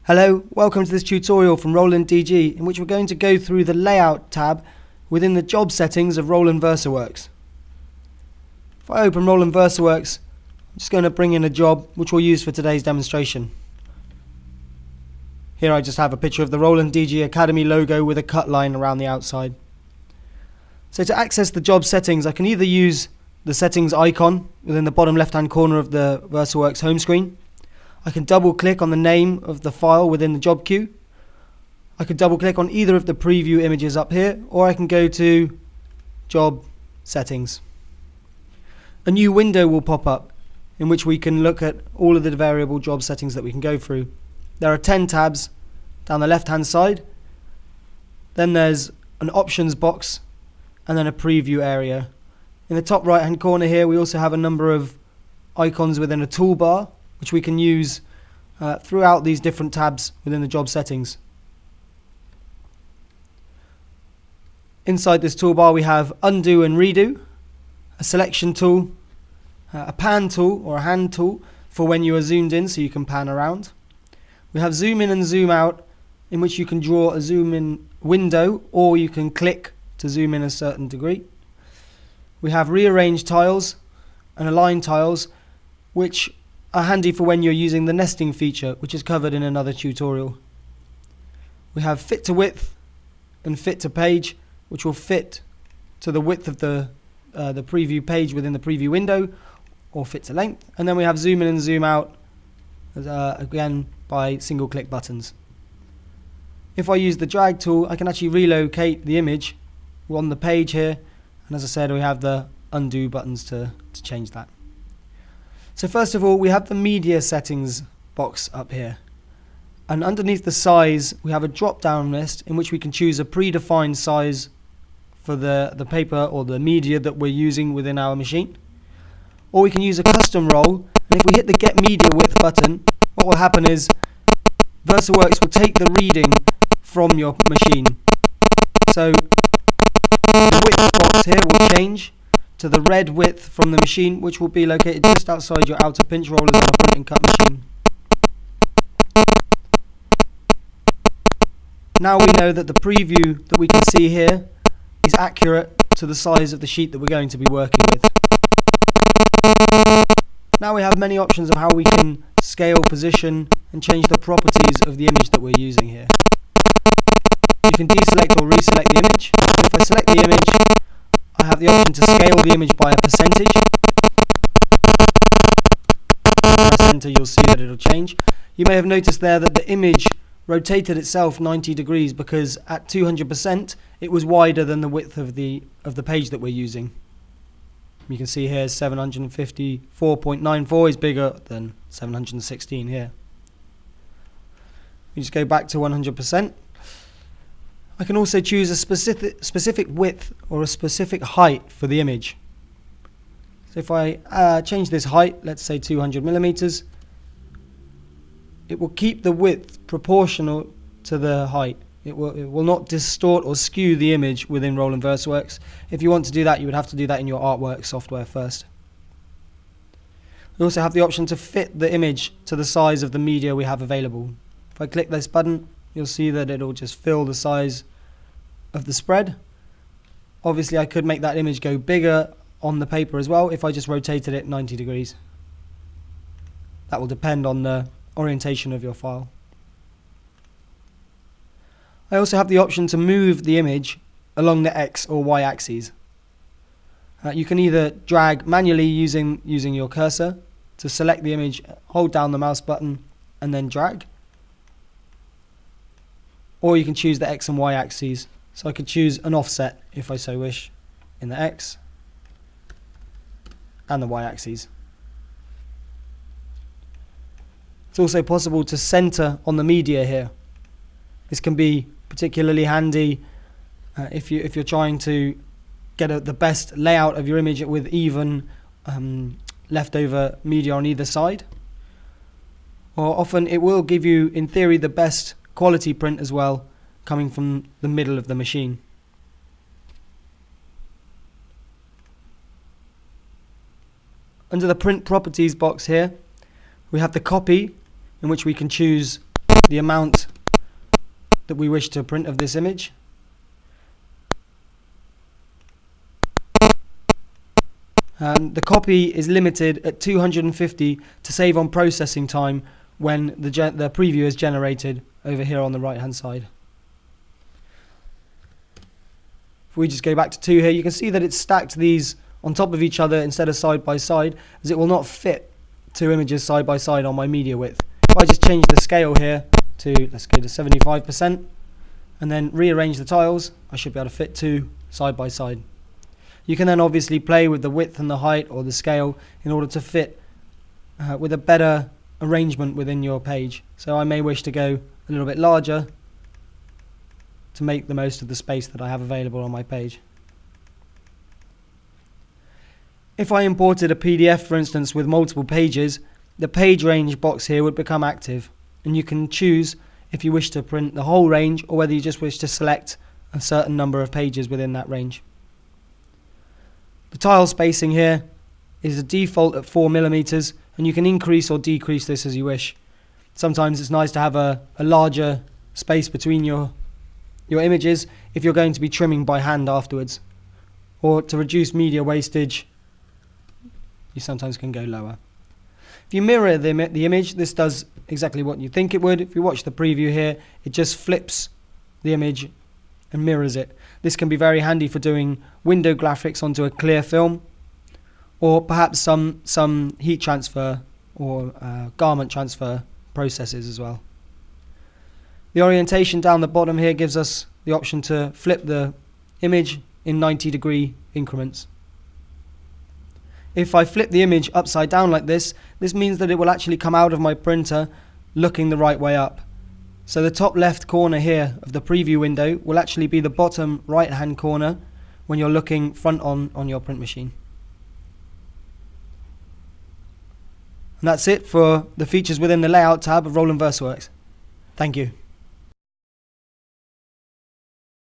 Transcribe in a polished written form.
Hello, welcome to this tutorial from Roland DG, in which we're going to go through the Layout tab within the job settings of Roland VersaWorks. If I open Roland VersaWorks, I'm just going to bring in a job which we'll use for today's demonstration. Here I just have a picture of the Roland DG Academy logo with a cut line around the outside. So to access the job settings, I can either use the settings icon within the bottom left hand corner of the VersaWorks home screen. I can double click on the name of the file within the job queue. I can double click on either of the preview images up here, or I can go to job settings. A new window will pop up in which we can look at all of the variable job settings that we can go through. There are 10 tabs down the left hand side. Then there's an options box and then a preview area. In the top right hand corner here we also have a number of icons within a toolbar which we can use throughout these different tabs within the job settings. Inside this toolbar we have undo and redo, a selection tool, a pan tool or a hand tool for when you are zoomed in so you can pan around. We have zoom in and zoom out, in which you can draw a zoom in window or you can click to zoom in a certain degree. We have rearrange tiles and align tiles, which are handy for when you're using the nesting feature, which is covered in another tutorial. We have fit to width and fit to page, which will fit to the width of the preview page within the preview window, or fit to length. And then we have zoom in and zoom out, again by single click buttons. If I use the drag tool, I can actually relocate the image on the page here, and as I said, we have the undo buttons to change that. So first of all, we have the media settings box up here, and underneath the size we have a drop down list in which we can choose a predefined size for the paper or the media that we're using within our machine, or we can use a custom role. And if we hit the get media width button, what will happen is VersaWorks will take the reading from your machine. So the width box here will change to the red width from the machine, which will be located just outside your outer pinch rollers on a print and cut machine. Now we know that the preview that we can see here is accurate to the size of the sheet that we're going to be working with. Now we have many options of how we can scale, position and change the properties of the image that we're using here. You can deselect or reselect the image. If I select the image, I have the option to scale the image by a percentage. If I press enter, you'll see that it'll change. You may have noticed there that the image rotated itself 90 degrees because at 200% it was wider than the width of the page that we're using. You can see here 754.94 is bigger than 716 here. You just go back to 100%. I can also choose a specific width or a specific height for the image. So if I change this height, let's say 200 millimeters, it will keep the width proportional to the height. It will not distort or skew the image within Roland VersaWorks. If you want to do that, you would have to do that in your artwork software first. We also have the option to fit the image to the size of the media we have available. If I click this button, you'll see that it'll just fill the size of the spread. Obviously I could make that image go bigger on the paper as well if I just rotated it 90 degrees. That will depend on the orientation of your file. I also have the option to move the image along the X or Y axes. You can either drag manually using your cursor to select the image, hold down the mouse button and then drag, or you can choose the X and Y axes. So I could choose an offset if I so wish in the X and the Y axes. It's also possible to center on the media here. This can be particularly handy if you're trying to get the best layout of your image with even leftover media on either side. Or often it will give you, in theory, the best quality print as well, coming from the middle of the machine. Under the print properties box here, we have the copy, in which we can choose the amount that we wish to print of this image. The copy is limited at 250 to save on processing time when the preview is generated over here on the right hand side. If we just go back to 2 here, you can see that it's stacked these on top of each other instead of side by side, as it will not fit 2 images side by side on my media width. If I just change the scale here to, let's go to 75%, and then rearrange the tiles, I should be able to fit 2 side by side. You can then obviously play with the width and the height or the scale in order to fit with a better arrangement within your page. So I may wish to go a little bit larger to make the most of the space that I have available on my page. If I imported a PDF, for instance, with multiple pages, the page range box here would become active, and you can choose if you wish to print the whole range or whether you just wish to select a certain number of pages within that range. The tile spacing here is a default at 4 mm, and you can increase or decrease this as you wish. Sometimes it's nice to have a larger space between your images if you're going to be trimming by hand afterwards. Or to reduce media wastage, you sometimes can go lower. If you mirror the image, this does exactly what you think it would. If you watch the preview here, it just flips the image and mirrors it. This can be very handy for doing window graphics onto a clear film, or perhaps some heat transfer or garment transfer processes as well. The orientation down the bottom here gives us the option to flip the image in 90-degree increments. If I flip the image upside down like this means that it will actually come out of my printer looking the right way up. So the top left corner here of the preview window will actually be the bottom right hand corner when you're looking front on your print machine. And that's it for the features within the Layout tab of Roland VersaWorks. Thank you.